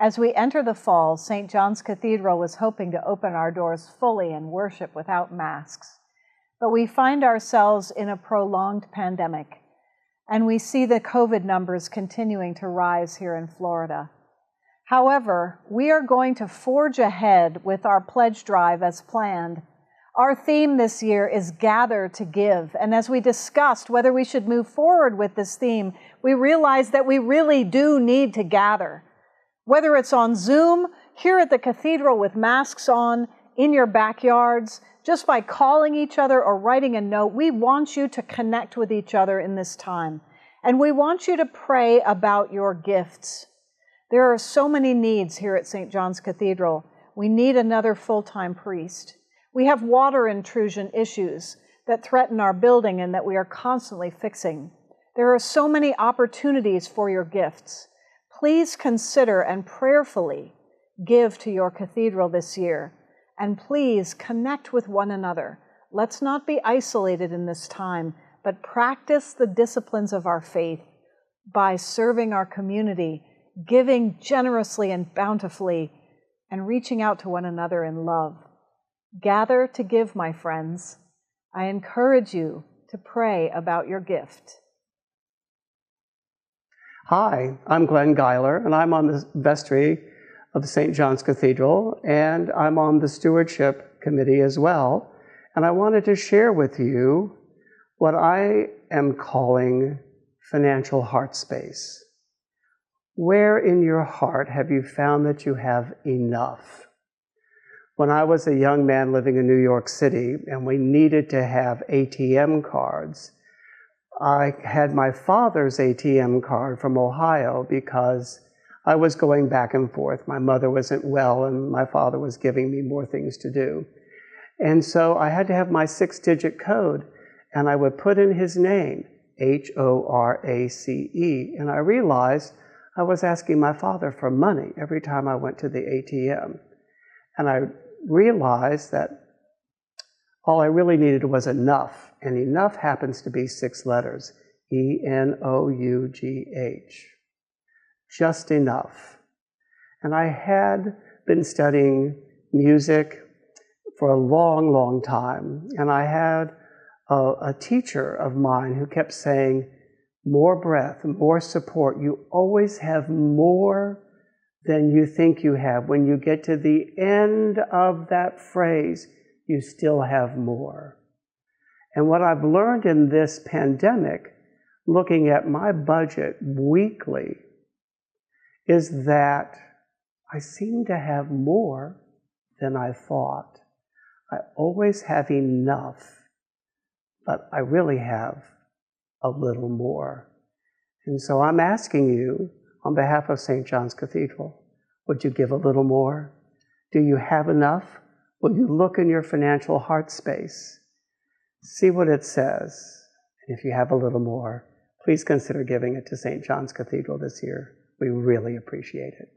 As we enter the fall, St. John's Cathedral was hoping to open our doors fully and worship without masks. But we find ourselves in a prolonged pandemic, and we see the COVID numbers continuing to rise here in Florida. However, we are going to forge ahead with our pledge drive as planned. Our theme this year is Gather to Give, and as we discussed whether we should move forward with this theme, we realized that we really do need to gather. Whether it's on Zoom, here at the cathedral with masks on, in your backyards, just by calling each other or writing a note, we want you to connect with each other in this time. And we want you to pray about your gifts. There are so many needs here at St. John's Cathedral. We need another full-time priest. We have water intrusion issues that threaten our building and that we are constantly fixing. There are so many opportunities for your gifts. Please consider and prayerfully give to your cathedral this year. And please connect with one another. Let's not be isolated in this time, but practice the disciplines of our faith by serving our community, giving generously and bountifully, and reaching out to one another in love. Gather to give, my friends. I encourage you to pray about your gift. Hi, I'm Glenn Geiler, and I'm on the vestry of St. John's Cathedral, and I'm on the Stewardship Committee as well. And I wanted to share with you what I am calling financial heart space. Where in your heart have you found that you have enough? When I was a young man living in New York City and we needed to have ATM cards, I had my father's ATM card from Ohio because I was going back and forth. My mother wasn't well and my father was giving me more things to do. And so I had to have my 6-digit code, and I would put in his name, Horace, and I realized I was asking my father for money every time I went to the ATM. And I realized that all I really needed was enough, and enough happens to be 6 letters, ENOUGH, just enough. And I had been studying music for a long, long time, and I had a teacher of mine who kept saying, more breath, more support. You always have more than you think you have. When you get to the end of that phrase, you still have more. And what I've learned in this pandemic, looking at my budget weekly, is that I seem to have more than I thought. I always have enough, but I really have a little more. And so I'm asking you, on behalf of St. John's Cathedral, would you give a little more? Do you have enough? Will you look in your financial heart space? See what it says. And if you have a little more, please consider giving it to St. John's Cathedral this year. We really appreciate it.